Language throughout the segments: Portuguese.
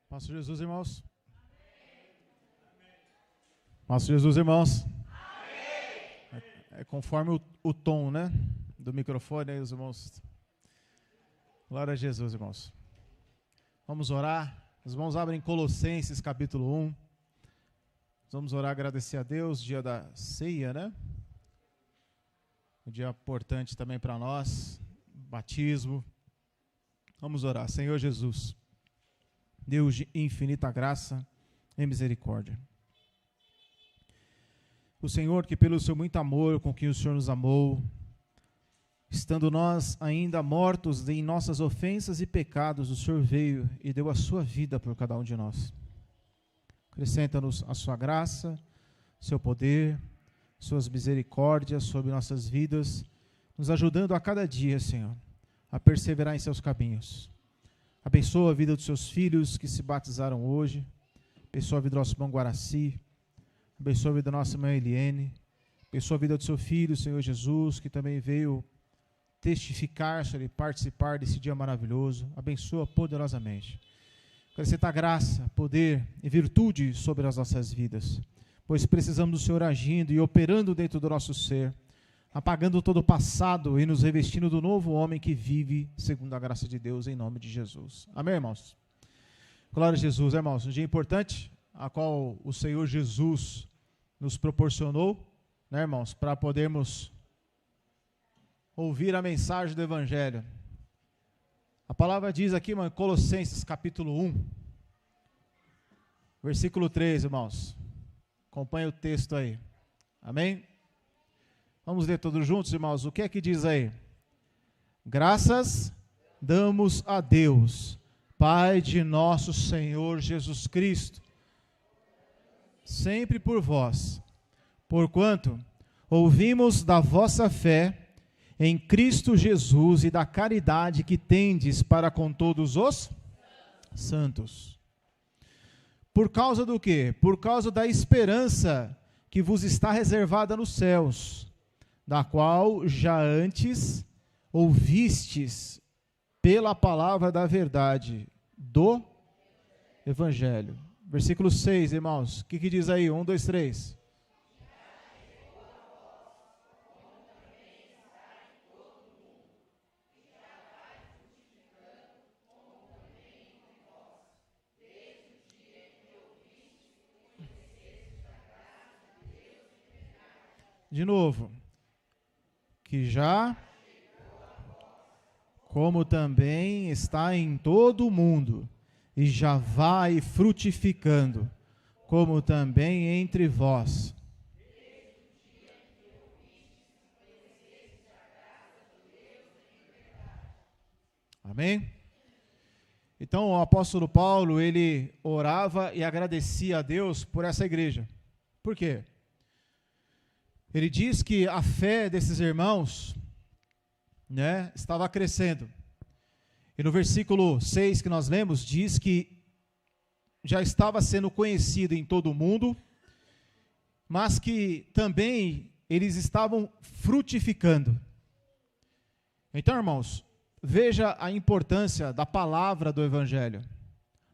Pastor Jesus, irmãos. Pastor Jesus, irmãos. É conforme o tom, né, do microfone aí, os irmãos. Glória a Jesus, irmãos. Vamos orar. Os irmãos abrem Colossenses capítulo 1. Vamos orar, agradecer a Deus, dia da ceia, né? Um dia importante também para nós, batismo. Vamos orar. Senhor Jesus, Deus de infinita graça e misericórdia. O Senhor que pelo seu muito amor com que o Senhor nos amou, estando nós ainda mortos em nossas ofensas e pecados, o Senhor veio e deu a sua vida por cada um de nós. Acrescenta-nos a sua graça, seu poder, suas misericórdias sobre nossas vidas, nos ajudando a cada dia, Senhor, a perseverar em seus caminhos. Abençoa a vida dos seus filhos que se batizaram hoje. Abençoa a vida do nosso irmão Guaraci. Abençoa a vida da nossa irmã Eliene. Abençoa a vida do seu filho, Senhor Jesus, que também veio testificar, Senhor, e participar desse dia maravilhoso. Abençoa poderosamente. Acrescenta graça, poder e virtude sobre as nossas vidas, pois precisamos do Senhor agindo e operando dentro do nosso ser, apagando todo o passado e nos revestindo do novo homem que vive segundo a graça de Deus, em nome de Jesus. Amém, irmãos? Glória a Jesus, irmãos. Um dia importante, a qual o Senhor Jesus nos proporcionou, né, irmãos, para podermos ouvir a mensagem do Evangelho. A palavra diz aqui, irmão, Colossenses capítulo 1, versículo 3, irmãos. Acompanhe o texto aí. Amém? Vamos ler todos juntos, irmãos. O que é que diz aí? Graças damos a Deus, Pai de nosso Senhor Jesus Cristo, sempre por vós, porquanto ouvimos da vossa fé em Cristo Jesus e da caridade que tendes para com todos os santos. Por causa do quê? Por causa da esperança que vos está reservada nos céus, da qual já antes ouvistes pela palavra da verdade do Evangelho. Versículo 6, irmãos. O que diz aí? 1, 2, 3. De novo. Que já, como também está em todo o mundo, e já vai frutificando, como também entre vós. Amém? Então o apóstolo Paulo, ele orava e agradecia a Deus por essa igreja. Por quê? Ele diz que a fé desses irmãos, né, estava crescendo. E no versículo 6 que nós lemos, diz que já estava sendo conhecido em todo o mundo, mas que também eles estavam frutificando. Então, irmãos, veja a importância da palavra do Evangelho.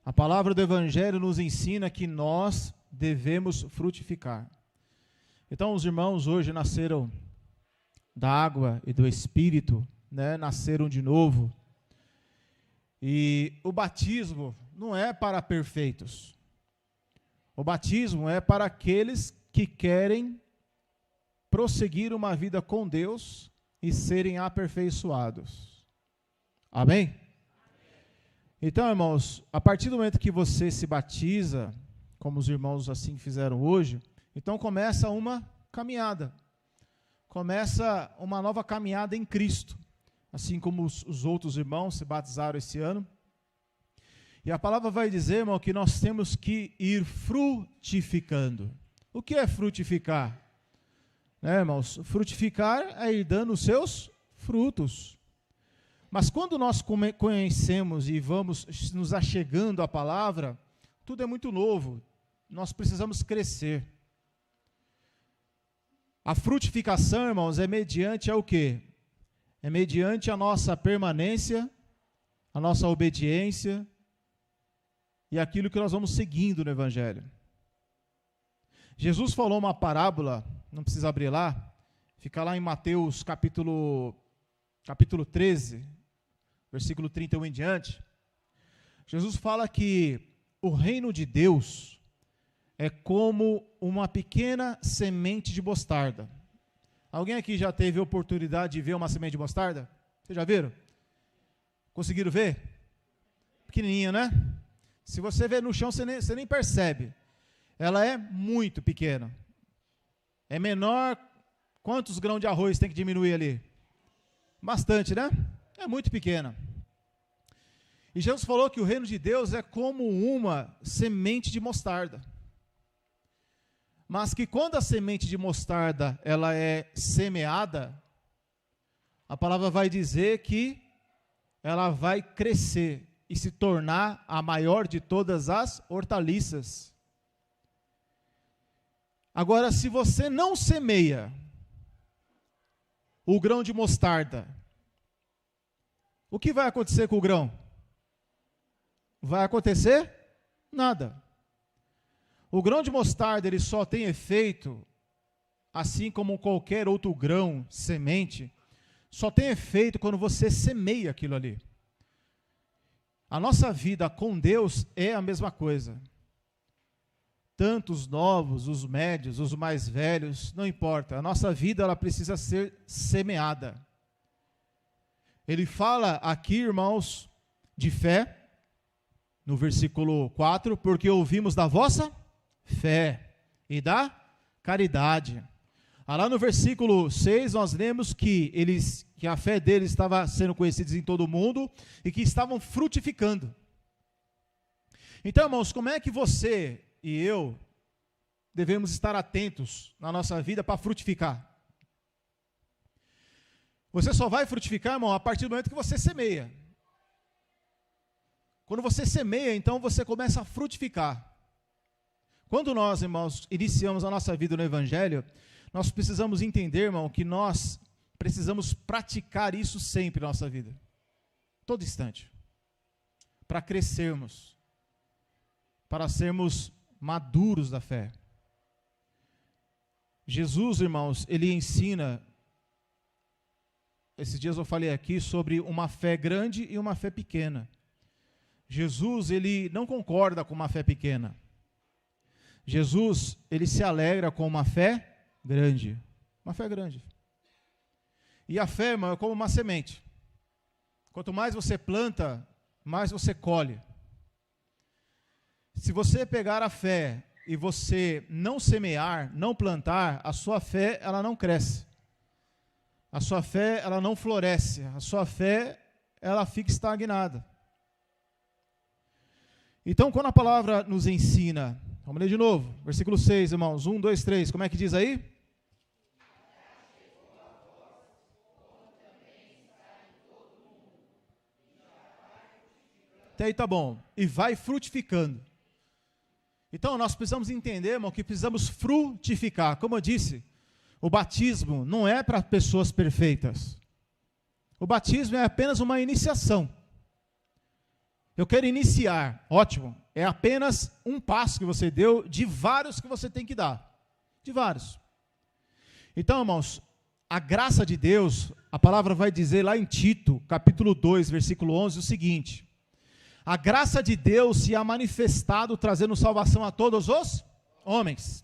A palavra do Evangelho nos ensina que nós devemos frutificar. Então, os irmãos hoje nasceram da água e do Espírito, né? Nasceram de novo. E o batismo não é para perfeitos. O batismo é para aqueles que querem prosseguir uma vida com Deus e serem aperfeiçoados. Amém? Então, irmãos, a partir do momento que você se batiza, como os irmãos assim fizeram hoje, então começa uma caminhada, começa uma nova caminhada em Cristo, assim como os outros irmãos se batizaram esse ano. E a palavra vai dizer, irmão, que nós temos que ir frutificando. O que é frutificar? Né, irmãos? Frutificar é ir dando os seus frutos. Mas quando nós conhecemos e vamos nos achegando à palavra, tudo é muito novo, nós precisamos crescer. A frutificação, irmãos, é mediante ao quê? É mediante a nossa permanência, a nossa obediência e aquilo que nós vamos seguindo no Evangelho. Jesus falou uma parábola, não precisa abrir lá, fica lá em Mateus capítulo 13, versículo 31 em diante. Jesus fala que o reino de Deus é como uma pequena semente de mostarda. Alguém aqui já teve a oportunidade de ver uma semente de mostarda? Vocês já viram? Conseguiram ver? Pequenininha, né? Se você ver no chão, você nem percebe. Ela é muito pequena. É menor. Quantos grãos de arroz tem que diminuir ali? Bastante, né? É muito pequena. E Jesus falou que o reino de Deus é como uma semente de mostarda. Mas que quando a semente de mostarda ela é semeada, a palavra vai dizer que ela vai crescer e se tornar a maior de todas as hortaliças. Agora, se você não semeia o grão de mostarda, o que vai acontecer com o grão? Vai acontecer nada. O grão de mostarda ele só tem efeito, assim como qualquer outro grão, semente, só tem efeito quando você semeia aquilo ali. A nossa vida com Deus é a mesma coisa. Tanto os novos, os médios, os mais velhos, não importa. A nossa vida ela precisa ser semeada. Ele fala aqui, irmãos, de fé, no versículo 4, porque ouvimos da vossa fé e da caridade. Lá no versículo 6, nós lemos que a fé deles estava sendo conhecida em todo o mundo e que estavam frutificando. Então, irmãos, como é que você e eu devemos estar atentos na nossa vida para frutificar? Você só vai frutificar, irmão, a partir do momento que você semeia. Quando você semeia, então você começa a frutificar. Quando nós, irmãos, iniciamos a nossa vida no Evangelho, nós precisamos entender, irmão, que nós precisamos praticar isso sempre na nossa vida. Todo instante. Para crescermos. Para sermos maduros da fé. Jesus, irmãos, ele ensina, esses dias eu falei aqui sobre uma fé grande e uma fé pequena. Jesus, ele não concorda com uma fé pequena. Jesus, ele se alegra com uma fé grande. Uma fé grande. E a fé, irmão, é como uma semente. Quanto mais você planta, mais você colhe. Se você pegar a fé e você não semear, não plantar, a sua fé, ela não cresce. A sua fé, ela não floresce. A sua fé, ela fica estagnada. Então, quando a palavra nos ensina, vamos ler de novo, versículo 6, irmãos, 1, 2, 3, como é que diz aí? Até aí tá bom. E vai frutificando. Então, nós precisamos entender, irmão, que precisamos frutificar. Como eu disse, o batismo não é para pessoas perfeitas. O batismo é apenas uma iniciação. Eu quero iniciar, ótimo. É apenas um passo que você deu de vários que você tem que dar. De vários. Então, irmãos, a graça de Deus, a palavra vai dizer lá em Tito, capítulo 2, versículo 11, o seguinte: a graça de Deus se há manifestado, trazendo salvação a todos os homens.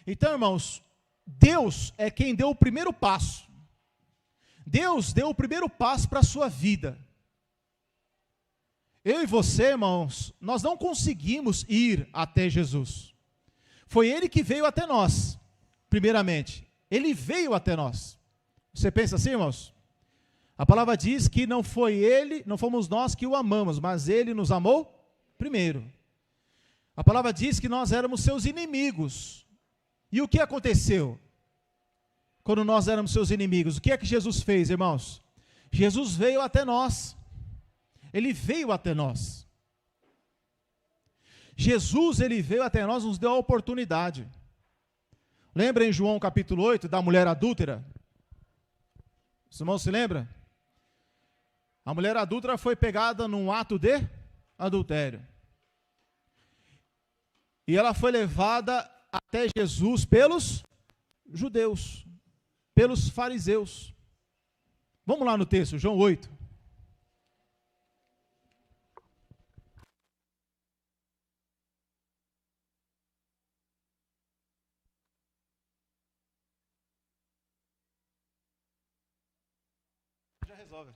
Então, irmãos, Deus é quem deu o primeiro passo. Deus deu o primeiro passo para a sua vida. Eu e você, irmãos, nós não conseguimos ir até Jesus. Foi Ele que veio até nós, primeiramente. Ele veio até nós. Você pensa assim, irmãos? A palavra diz que não foi Ele, não fomos nós que o amamos, mas Ele nos amou primeiro. A palavra diz que nós éramos seus inimigos. E o que aconteceu? Quando nós éramos seus inimigos, o que é que Jesus fez, irmãos? Jesus veio até nós. Ele veio até nós. Jesus, ele veio até nós, nos deu a oportunidade. Lembra em João capítulo 8, da mulher adúltera? Os irmãos se lembram? A mulher adúltera foi pegada num ato de adultério. E ela foi levada até Jesus pelos judeus, pelos fariseus. Vamos lá no texto, João 8. Já resolve.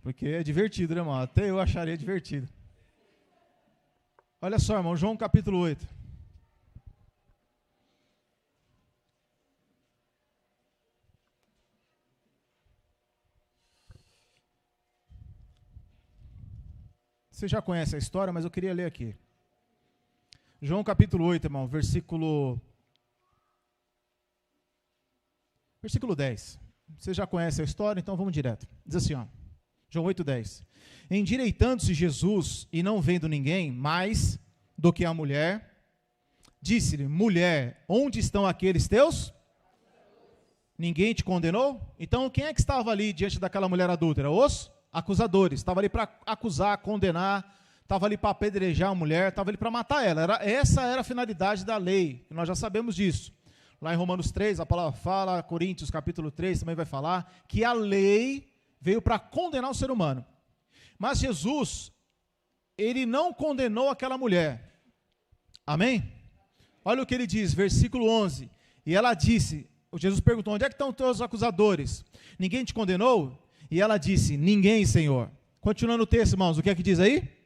Porque é divertido, né, irmão? Até eu acharia divertido. Olha só, irmão, João capítulo 8. Você já conhece a história, mas eu queria ler aqui. João capítulo 8, irmão, versículo 10. Você já conhece a história, então vamos direto. Diz assim, ó. João 8:10. Endireitando-se Jesus e não vendo ninguém mais do que a mulher, disse-lhe: mulher, onde estão aqueles teus? Ninguém te condenou? Então quem é que estava ali diante daquela mulher adúltera? Os acusadores. Estava ali para acusar, condenar, estava ali para apedrejar a mulher, estava ali para matar ela. Essa era a finalidade da lei, nós já sabemos disso. Lá em Romanos 3, a palavra fala, Coríntios capítulo 3 também vai falar, que a lei veio para condenar o ser humano. Mas Jesus, ele não condenou aquela mulher. Amém? Olha o que ele diz, versículo 11. E ela disse, Jesus perguntou, onde é que estão os teus acusadores? Ninguém te condenou? E ela disse, ninguém, Senhor. Continuando o texto, irmãos, o que é que diz aí?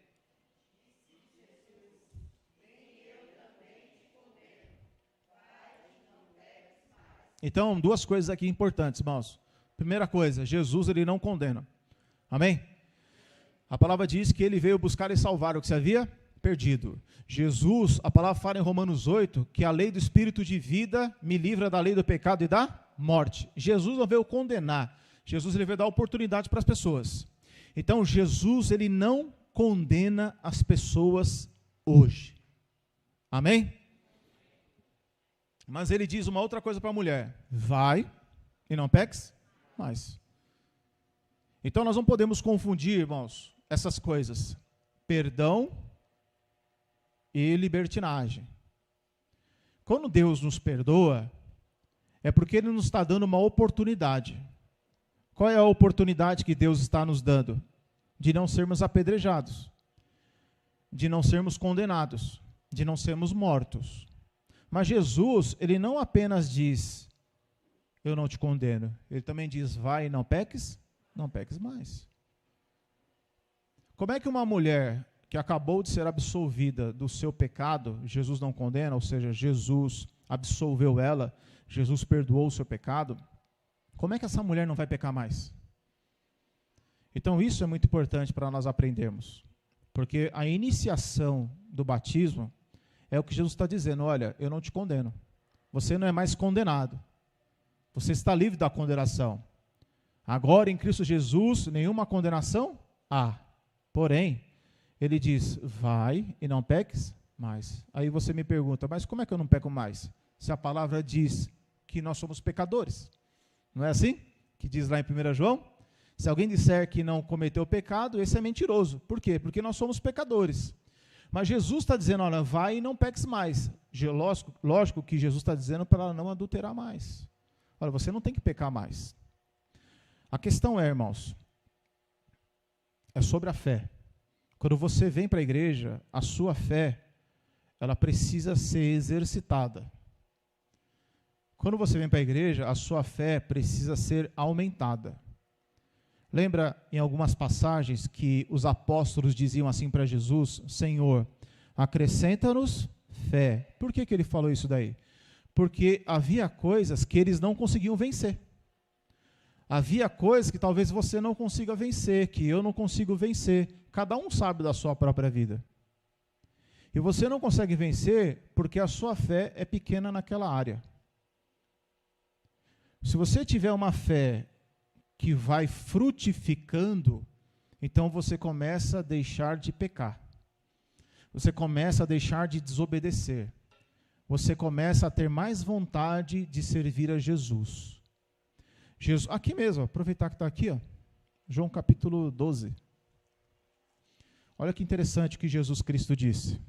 Então, duas coisas aqui importantes, irmãos. Primeira coisa, Jesus, ele não condena. Amém? A palavra diz que ele veio buscar e salvar o que se havia perdido. Jesus, a palavra fala em Romanos 8, que a lei do Espírito de vida me livra da lei do pecado e da morte. Jesus não veio condenar. Jesus, ele veio dar oportunidade para as pessoas. Então, Jesus, ele não condena as pessoas hoje. Amém? Mas ele diz uma outra coisa para a mulher: vai e não peques mais. Então nós não podemos confundir, irmãos, essas coisas: perdão e libertinagem. Quando Deus nos perdoa, é porque Ele nos está dando uma oportunidade. Qual é a oportunidade que Deus está nos dando? De não sermos apedrejados, de não sermos condenados, de não sermos mortos. Mas Jesus, ele não apenas diz, eu não te condeno, ele também diz, vai e não peques mais. Como é que uma mulher que acabou de ser absolvida do seu pecado, Jesus não condena, ou seja, Jesus absolveu ela, Jesus perdoou o seu pecado, como é que essa mulher não vai pecar mais? Então isso é muito importante para nós aprendermos, porque a iniciação do batismo é o que Jesus está dizendo, olha, eu não te condeno, você não é mais condenado, você está livre da condenação. Agora em Cristo Jesus, nenhuma condenação há, porém, ele diz, vai e não peques mais. Aí você me pergunta, mas como é que eu não peco mais? Se a palavra diz que nós somos pecadores, não é assim? Que diz lá em 1 João, se alguém disser que não cometeu pecado, esse é mentiroso. Por quê? Porque nós somos pecadores. Mas Jesus está dizendo, olha, vai e não peques mais. Lógico que Jesus está dizendo para ela não adulterar mais. Olha, você não tem que pecar mais. A questão é, irmãos, é sobre a fé. Quando você vem para a igreja, a sua fé, ela precisa ser exercitada. Quando você vem para a igreja, a sua fé precisa ser aumentada. Lembra em algumas passagens que os apóstolos diziam assim para Jesus, Senhor, acrescenta-nos fé. Por que ele falou isso daí? Porque havia coisas que eles não conseguiam vencer. Havia coisas que talvez você não consiga vencer, que eu não consigo vencer. Cada um sabe da sua própria vida. E você não consegue vencer porque a sua fé é pequena naquela área. Se você tiver uma fé que vai frutificando, então você começa a deixar de pecar. Você começa a deixar de desobedecer. Você começa a ter mais vontade de servir a Jesus. Jesus, aqui mesmo, aproveitar que está aqui, ó, João capítulo 12. Olha que interessante o que Jesus Cristo disse.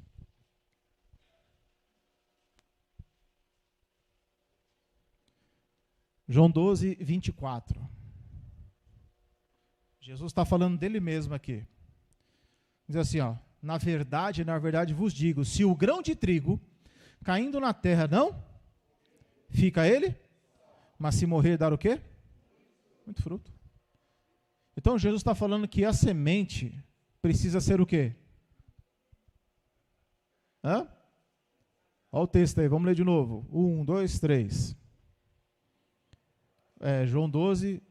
João 12, 24. Jesus está falando dele mesmo aqui. Diz assim, ó, na verdade vos digo, se o grão de trigo caindo na terra não fica ele, mas se morrer dar o quê? Muito fruto. Então Jesus está falando que a semente precisa ser o quê? Olha o texto aí, vamos ler de novo. 1, 2, 3. João 12,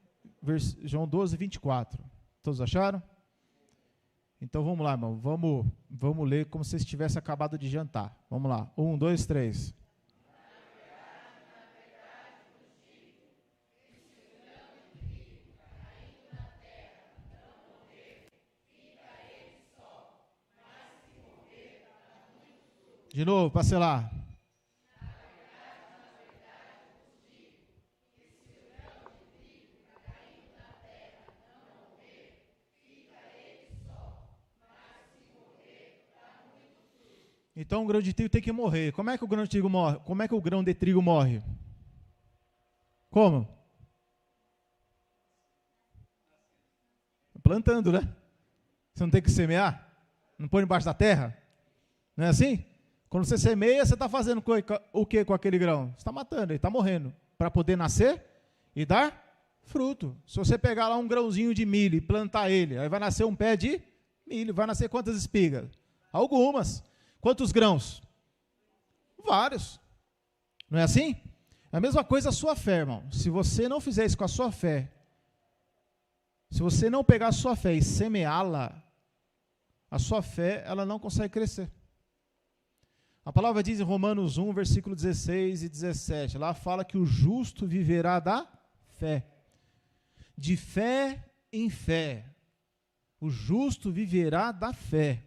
24. Todos acharam? Então vamos lá, irmão. Vamos ler como se estivesse acabado de jantar. Vamos lá. 1, 2, 3. De novo, para selar. Então o grão de trigo tem que morrer. Como é que o grão de trigo morre? Como é que o grão de trigo morre? Como? Plantando, né? Você não tem que semear? Não põe embaixo da terra? Não é assim? Quando você semeia, você está fazendo o que com aquele grão? Você está matando, ele está morrendo. Para poder nascer e dar fruto. Se você pegar lá um grãozinho de milho e plantar ele, aí vai nascer um pé de milho. Vai nascer quantas espigas? Algumas. Quantos grãos? Vários. Não é assim? É a mesma coisa a sua fé, irmão. Se você não fizer isso com a sua fé, se você não pegar a sua fé e semeá-la, a sua fé, ela não consegue crescer. A palavra diz em Romanos 1, versículo 16 e 17, lá fala que o justo viverá da fé. De fé em fé. O justo viverá da fé.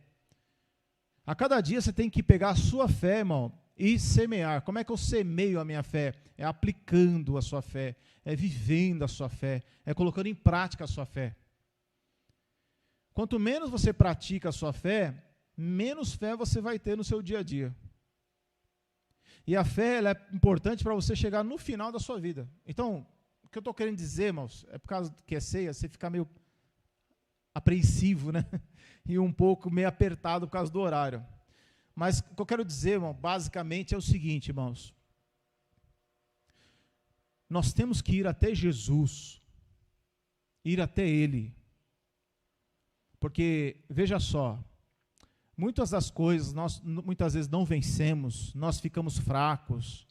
A cada dia você tem que pegar a sua fé, irmão, e semear. Como é que eu semeio a minha fé? É aplicando a sua fé, é vivendo a sua fé, é colocando em prática a sua fé. Quanto menos você pratica a sua fé, menos fé você vai ter no seu dia a dia. E a fé ela é importante para você chegar no final da sua vida. Então, o que eu estou querendo dizer, irmãos, é por causa que é ceia, você fica meio apreensivo, né? E um pouco meio apertado por causa do horário. Mas o que eu quero dizer, irmão, basicamente é o seguinte, irmãos. Nós temos que ir até Jesus, ir até Ele. Porque, veja só, muitas das coisas nós muitas vezes não vencemos, nós ficamos fracos,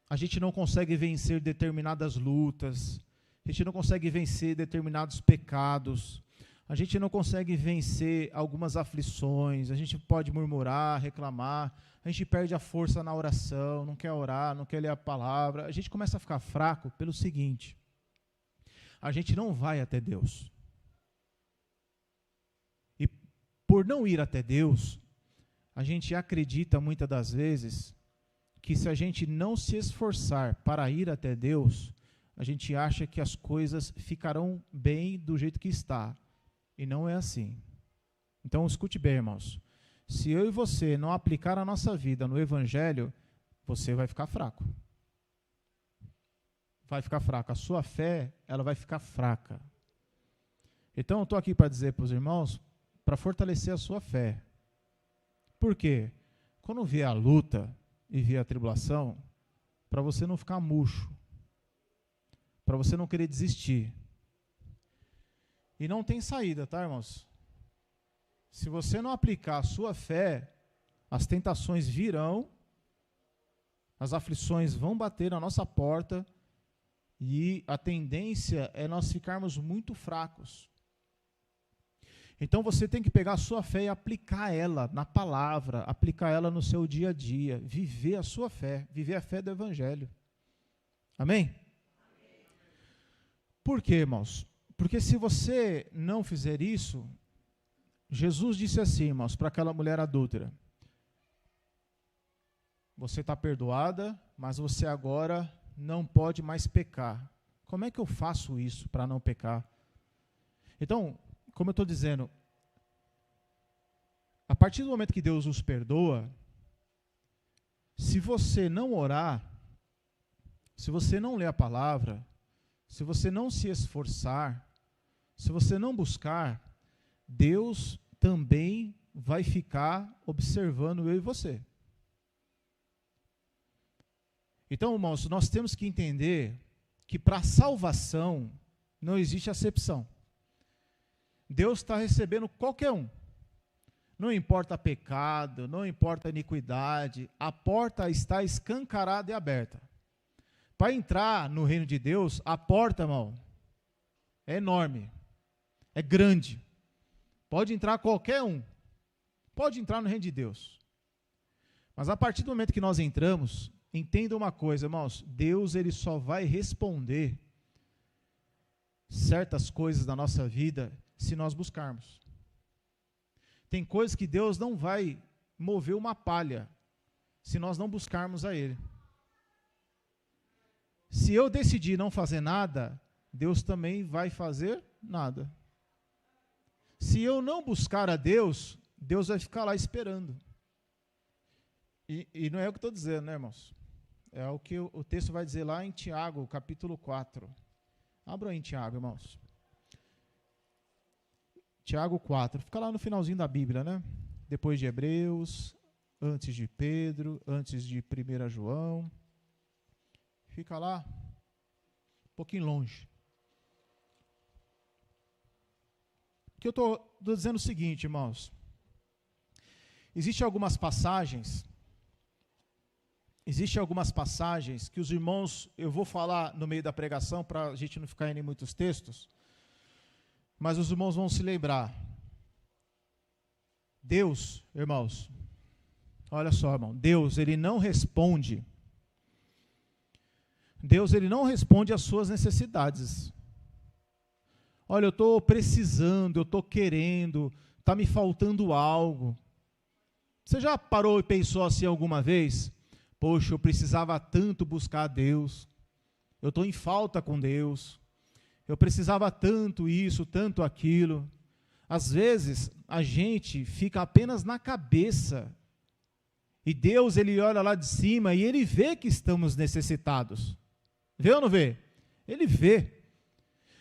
a gente não consegue vencer determinadas lutas, a gente não consegue vencer determinados pecados, a gente não consegue vencer algumas aflições, a gente pode murmurar, reclamar, a gente perde a força na oração, não quer orar, não quer ler a palavra, a gente começa a ficar fraco pelo seguinte, a gente não vai até Deus. E por não ir até Deus, a gente acredita muitas das vezes que se a gente não se esforçar para ir até Deus, a gente acha que as coisas ficarão bem do jeito que está. E não é assim. Então, escute bem, irmãos. Se eu e você não aplicar a nossa vida no Evangelho, você vai ficar fraco. Vai ficar fraco. A sua fé, ela vai ficar fraca. Então, eu estou aqui para dizer para os irmãos, para fortalecer a sua fé. Por quê? Quando vier a luta e vier a tribulação, para você não ficar murcho, para você não querer desistir. E não tem saída, tá, irmãos? Se você não aplicar a sua fé, as tentações virão, as aflições vão bater na nossa porta e a tendência é nós ficarmos muito fracos. Então você tem que pegar a sua fé e aplicar ela na palavra, aplicar ela no seu dia a dia, viver a sua fé, viver a fé do Evangelho. Amém? Por quê, irmãos? Porque se você não fizer isso, Jesus disse assim, irmãos, para aquela mulher adúltera, você está perdoada, mas você agora não pode mais pecar. Como é que eu faço isso para não pecar? Então, como eu estou dizendo, partir do momento que Deus nos perdoa, se você não orar, se você não ler a palavra, se você não se esforçar, se você não buscar, Deus também vai ficar observando eu e você. Então, irmãos, nós temos que entender que para a salvação não existe acepção. Deus está recebendo qualquer um. Não importa pecado, não importa iniquidade, a porta está escancarada e aberta. Para entrar no reino de Deus, a porta, irmão, é enorme, é grande. Pode entrar qualquer um, pode entrar no reino de Deus. Mas a partir do momento que nós entramos, entenda uma coisa, irmãos, Deus ele só vai responder certas coisas da nossa vida se nós buscarmos. Tem coisas que Deus não vai mover uma palha se nós não buscarmos a Ele. Se eu decidir não fazer nada, Deus também vai fazer nada. Se eu não buscar a Deus, Deus vai ficar lá esperando. E não é o que estou dizendo, né, irmãos? É o que o texto vai dizer lá em Tiago, capítulo 4. Abra aí em Tiago, irmãos. Tiago 4. Fica lá no finalzinho da Bíblia, né? Depois de Hebreus, antes de Pedro, antes de 1 João. Fica lá, um pouquinho longe. Que eu estou dizendo o seguinte, irmãos. Existem algumas passagens que os irmãos, eu vou falar no meio da pregação para a gente não ficar indo em muitos textos, mas os irmãos vão se lembrar. Deus, irmãos, olha só, irmão, Deus, ele não responde às suas necessidades. Olha, eu estou precisando, eu estou querendo, está me faltando algo. Você já parou e pensou assim alguma vez? Poxa, eu precisava tanto buscar a Deus, eu estou em falta com Deus, eu precisava tanto isso, tanto aquilo. Às vezes, a gente fica apenas na cabeça, e Deus, ele olha lá de cima e ele vê que estamos necessitados. Vê ou não vê? Ele vê.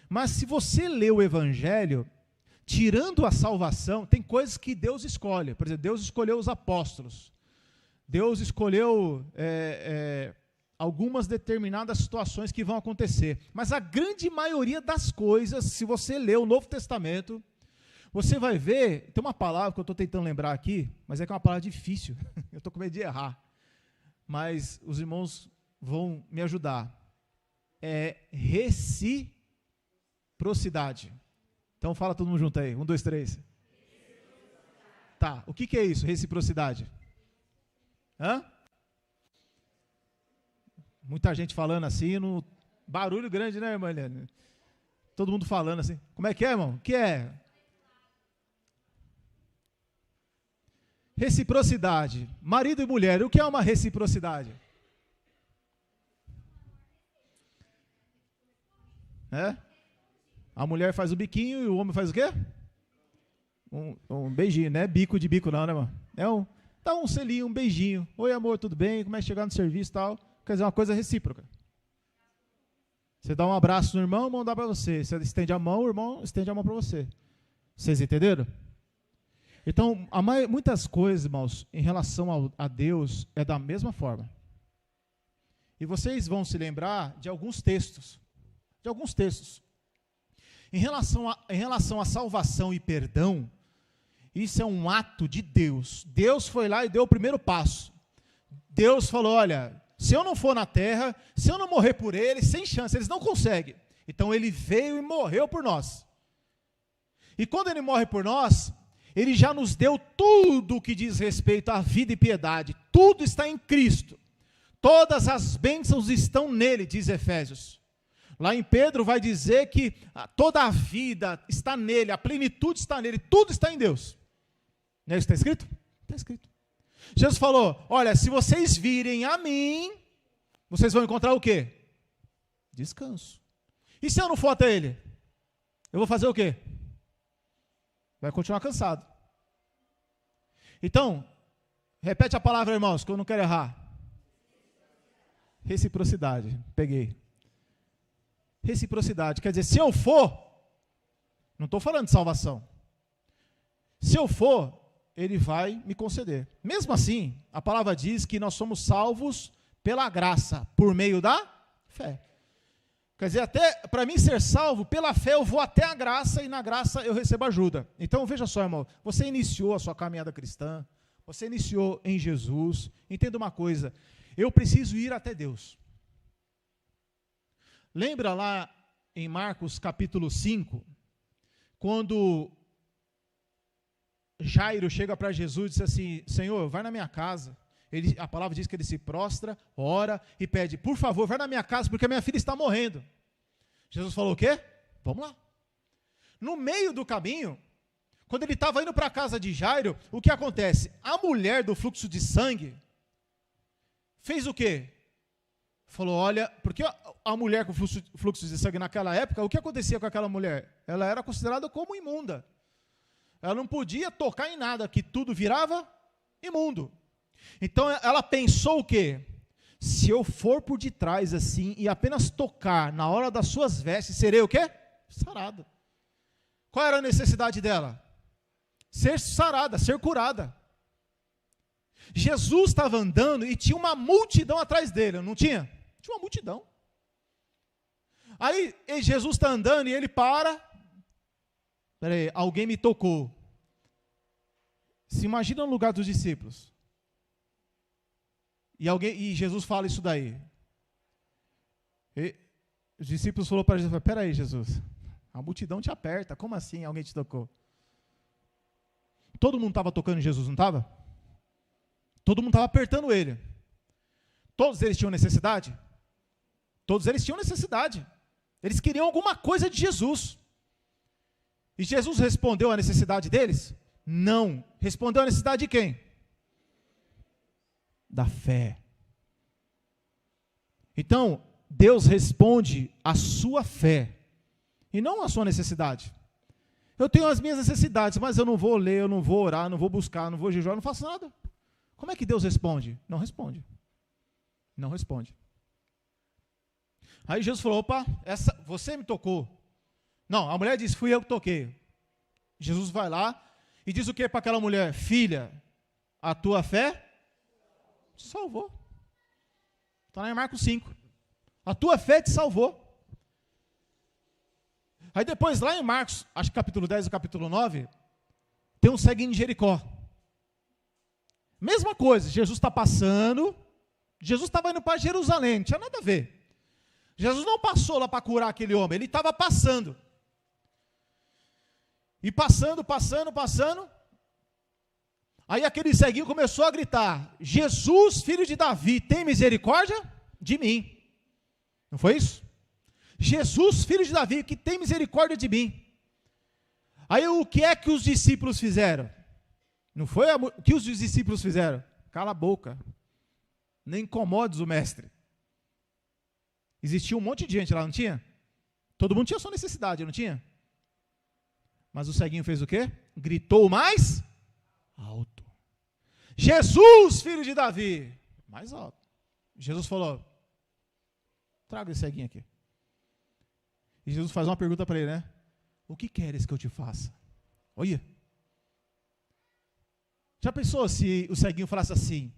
Mas se você lê o Evangelho, tirando a salvação, tem coisas que Deus escolhe. Por exemplo, Deus escolheu os apóstolos. Deus escolheu algumas determinadas situações que vão acontecer. Mas a grande maioria das coisas, se você ler o Novo Testamento, você vai ver, tem uma palavra que eu estou tentando lembrar aqui, mas é que é uma palavra difícil. Eu estou com medo de errar. Mas os irmãos vão me ajudar. É reciprocidade. Então fala todo mundo junto aí. 1, 2, 3. Tá, o que é isso, reciprocidade? Hã? Muita gente falando assim, no barulho grande, né, irmã Eliane? Todo mundo falando assim. Como é que é, irmão? O que é? Reciprocidade. Marido e mulher, o que é uma reciprocidade? A mulher faz o biquinho e o homem faz o quê? Um beijinho, né? Bico de bico não, né, irmão? Dá um selinho, um beijinho. Oi, amor, tudo bem? Como é que chegar no serviço e tal? Quer dizer, uma coisa recíproca. Você dá um abraço no irmão, o irmão dá para você. Você estende a mão, o irmão estende a mão para você. Vocês entenderam? Então, muitas coisas, irmãos, em relação a Deus, é da mesma forma. E vocês vão se lembrar de alguns textos. Em relação à salvação e perdão, isso é um ato de Deus. Deus foi lá e deu o primeiro passo. Deus falou, olha, se eu não for na terra, se eu não morrer por eles, sem chance, eles não conseguem. Então ele veio e morreu por nós. E quando ele morre por nós, ele já nos deu tudo o que diz respeito à vida e piedade. Tudo está em Cristo. Todas as bênçãos estão nele, diz Efésios. Lá em Pedro vai dizer que toda a vida está nele, a plenitude está nele, tudo está em Deus. Não é isso que está escrito? Está escrito. Jesus falou, olha, se vocês virem a mim, vocês vão encontrar o quê? Descanso. E se eu não for até ele? Eu vou fazer o quê? Vai continuar cansado. Então, repete a palavra, irmãos, que eu não quero errar. Reciprocidade, peguei. Reciprocidade, quer dizer, se eu for, não estou falando de salvação. Se eu for, ele vai me conceder. Mesmo assim, a palavra diz que nós somos salvos pela graça, por meio da fé. Quer dizer, até para mim ser salvo, pela fé eu vou até a graça e na graça eu recebo ajuda. Então veja só, irmão, você iniciou a sua caminhada cristã, você iniciou em Jesus. Entenda uma coisa, eu preciso ir até Deus. Lembra lá em Marcos capítulo 5, quando Jairo chega para Jesus e diz assim, Senhor, vai na minha casa. A palavra diz que ele se prostra, ora e pede, por favor, vai na minha casa porque a minha filha está morrendo. Jesus falou o quê? Vamos lá. No meio do caminho, quando ele estava indo para a casa de Jairo, o que acontece? A mulher do fluxo de sangue fez o quê? Falou, olha, porque a mulher com fluxo de sangue naquela época, o que acontecia com aquela mulher? Ela era considerada como imunda. Ela não podia tocar em nada, que tudo virava imundo. Então ela pensou o quê? Se eu for por detrás assim e apenas tocar na hora das suas vestes, serei o quê? Sarada. Qual era a necessidade dela? Ser sarada, ser curada. Jesus estava andando e tinha uma multidão atrás dele, não tinha? Tinha uma multidão. Aí Jesus está andando e ele para. Peraí, alguém me tocou. Se imagina no lugar dos discípulos. E Jesus fala isso daí. E os discípulos falaram para Jesus, peraí, Jesus, a multidão te aperta, como assim alguém te tocou? Todo mundo estava tocando em Jesus, não estava? Todo mundo estava apertando ele. Todos eles tinham necessidade? Todos eles tinham necessidade. Eles queriam alguma coisa de Jesus. E Jesus respondeu à necessidade deles? Não. Respondeu à necessidade de quem? Da fé. Então, Deus responde à sua fé e não à sua necessidade. Eu tenho as minhas necessidades, mas eu não vou ler, eu não vou orar, não vou buscar, não vou jejuar, não faço nada. Como é que Deus responde? Não responde. Não responde. Aí Jesus falou, opa, você me tocou. Não, a mulher disse, fui eu que toquei. Jesus vai lá e diz o que para aquela mulher? Filha, a tua fé te salvou. Está lá em Marcos 5. A tua fé te salvou. Aí depois, lá em Marcos, acho que capítulo 10 e capítulo 9, tem um ceguinho de Jericó. Mesma coisa, Jesus está passando, Jesus estava indo para Jerusalém, não tinha nada a ver. Jesus não passou lá para curar aquele homem, ele estava passando. E passando. Aí aquele ceguinho começou a gritar, Jesus, filho de Davi, tem misericórdia de mim. Não foi isso? Jesus, filho de Davi, que tem misericórdia de mim. Aí o que é que os discípulos fizeram? Não foi o que os discípulos fizeram? Cala a boca. Nem incomodes o mestre. Existia um monte de gente lá, não tinha? Todo mundo tinha sua necessidade, não tinha? Mas o ceguinho fez o quê? Gritou mais alto. Jesus, filho de Davi. Mais alto. Jesus falou, traga esse ceguinho aqui. E Jesus faz uma pergunta para ele, né? O que queres que eu te faça? Olha. Já pensou se o ceguinho falasse assim,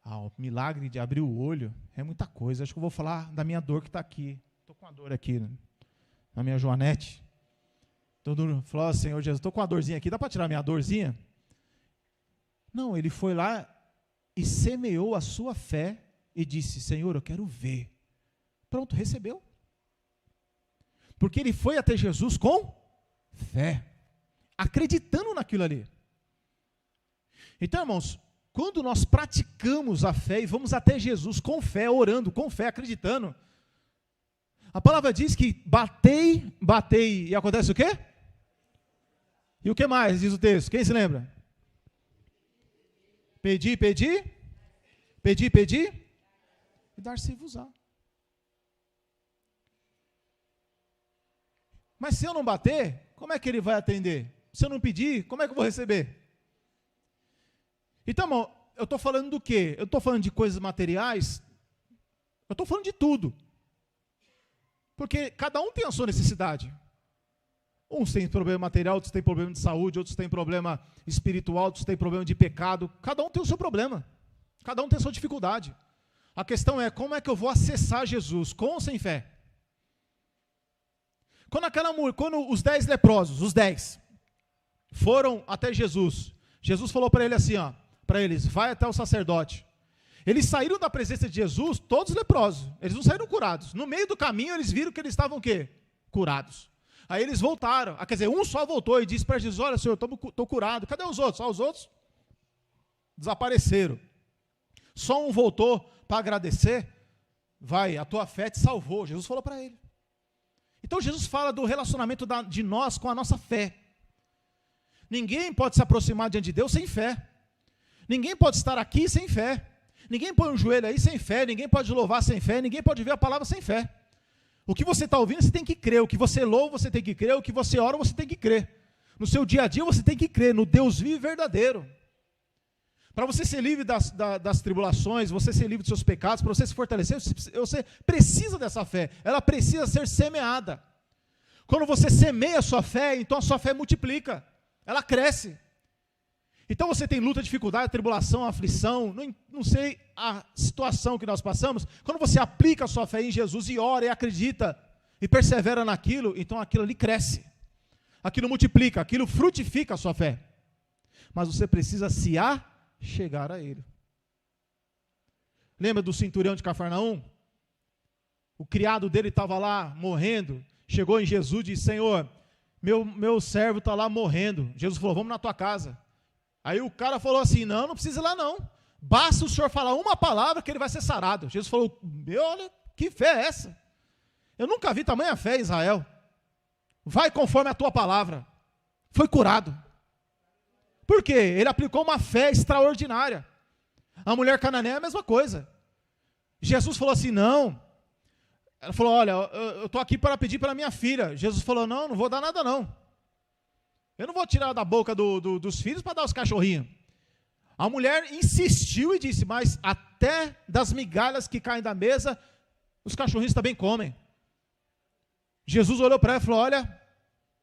o milagre de abrir o olho é muita coisa, acho que eu vou falar da minha dor que está aqui. Estou com uma dor aqui, né? Na minha joanete. Todo mundo falou, Senhor Jesus, estou com uma dorzinha aqui, dá para tirar a minha dorzinha? Não, ele foi lá e semeou a sua fé e disse, Senhor, eu quero ver. Pronto, recebeu. Porque ele foi até Jesus com fé, acreditando naquilo ali. Então, irmãos, quando nós praticamos a fé e vamos até Jesus com fé, orando, com fé, acreditando, a palavra diz que batei, e acontece o quê? E o que mais diz o texto? Quem se lembra? Pedi, e dar-se-vos-á. Mas se eu não bater, como é que ele vai atender? Se eu não pedir, como é que eu vou receber? Então, irmão, eu estou falando do quê? Eu estou falando de coisas materiais? Eu estou falando de tudo. Porque cada um tem a sua necessidade. Uns têm problema material, outros têm problema de saúde, outros têm problema espiritual, outros têm problema de pecado. Cada um tem o seu problema. Cada um tem a sua dificuldade. A questão é, como é que eu vou acessar Jesus? Com ou sem fé? Quando os 10 leprosos, os 10, foram até Jesus, Jesus falou para ele assim, ó, para eles, vai até o sacerdote. Eles saíram da presença de Jesus, todos leprosos. Eles não saíram curados. No meio do caminho, eles viram que eles estavam o quê? Curados. Aí eles voltaram. Quer dizer, um só voltou e disse para Jesus, olha, Senhor, estou curado. Cadê os outros? Os outros desapareceram. Só um voltou para agradecer. Vai, a tua fé te salvou. Jesus falou para ele. Então Jesus fala do relacionamento de nós com a nossa fé. Ninguém pode se aproximar diante de Deus sem fé. Ninguém pode estar aqui sem fé. Ninguém põe um joelho aí sem fé. Ninguém pode louvar sem fé. Ninguém pode ver a palavra sem fé. O que você está ouvindo, você tem que crer. O que você louva, você tem que crer. O que você ora, você tem que crer. No seu dia a dia, você tem que crer no Deus vivo e verdadeiro. Para você ser livre das tribulações, você ser livre dos seus pecados, para você se fortalecer, você precisa dessa fé. Ela precisa ser semeada. Quando você semeia a sua fé, então a sua fé multiplica. Ela cresce. Então você tem luta, dificuldade, tribulação, aflição, não sei a situação que nós passamos. Quando você aplica a sua fé em Jesus e ora e acredita e persevera naquilo, então aquilo ali cresce. Aquilo multiplica, aquilo frutifica a sua fé. Mas você precisa se chegar a ele. Lembra do centurião de Cafarnaum? O criado dele estava lá morrendo, chegou em Jesus e disse, Senhor, meu servo está lá morrendo. Jesus falou, vamos na tua casa. Aí o cara falou assim, não precisa ir lá não. Basta o senhor falar uma palavra que ele vai ser sarado. Jesus falou, olha, que fé é essa? Eu nunca vi tamanha fé em Israel. Vai conforme a tua palavra. Foi curado. Por quê? Ele aplicou uma fé extraordinária. A mulher cananeia é a mesma coisa. Jesus falou assim, não. Ela falou, olha, eu estou aqui para pedir para minha filha. Jesus falou, não vou dar nada não. Eu não vou tirar da boca dos filhos para dar os cachorrinhos. A mulher insistiu e disse, mas até das migalhas que caem da mesa, os cachorrinhos também comem. Jesus olhou para ela e falou, olha,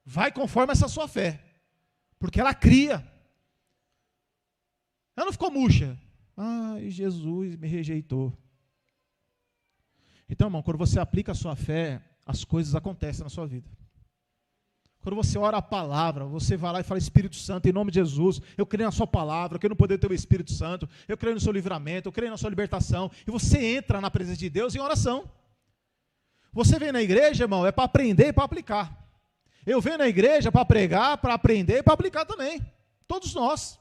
vai conforme essa sua fé. Porque ela cria. Ela não ficou murcha. Ai, Jesus me rejeitou. Então, irmão, quando você aplica a sua fé, as coisas acontecem na sua vida. Quando você ora a palavra, você vai lá e fala, Espírito Santo, em nome de Jesus, eu creio na sua palavra, eu creio no poder do teu Espírito Santo, eu creio no seu livramento, eu creio na sua libertação, e você entra na presença de Deus em oração. Você vem na igreja, irmão, é para aprender e para aplicar. Eu venho na igreja para pregar, para aprender e para aplicar também. Todos nós.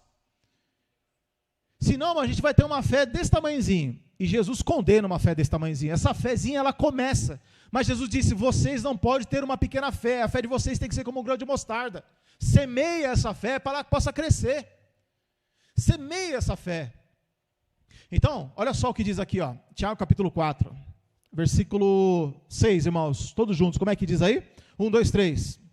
Senão, a gente vai ter uma fé desse tamanhozinho. E Jesus condena uma fé desse tamanhozinho. Essa fézinha, ela começa. Mas Jesus disse, vocês não podem ter uma pequena fé. A fé de vocês tem que ser como um grão de mostarda. Semeia essa fé para que possa crescer. Semeia essa fé. Então, olha só o que diz aqui, ó, Tiago capítulo 4, versículo 6, irmãos. Todos juntos, como é que diz aí? 1, 2, 3.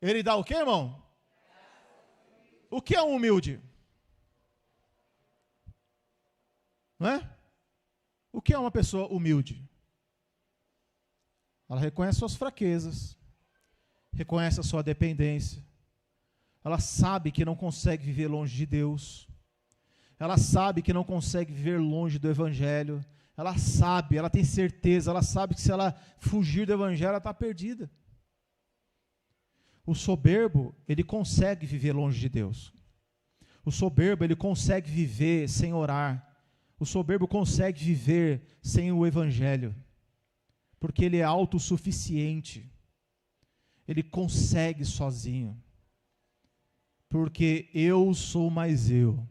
Ele dá o quê, irmão? O que é um humilde? Não é? O que é uma pessoa humilde? Ela reconhece suas fraquezas, reconhece a sua dependência, ela sabe que não consegue viver longe de Deus, ela sabe que não consegue viver longe do Evangelho, ela sabe, ela tem certeza, ela sabe que se ela fugir do Evangelho, ela está perdida. O soberbo, ele consegue viver longe de Deus. O soberbo, ele consegue viver sem orar. O soberbo consegue viver sem o Evangelho. Porque ele é autossuficiente. Ele consegue sozinho. Porque eu sou mais eu.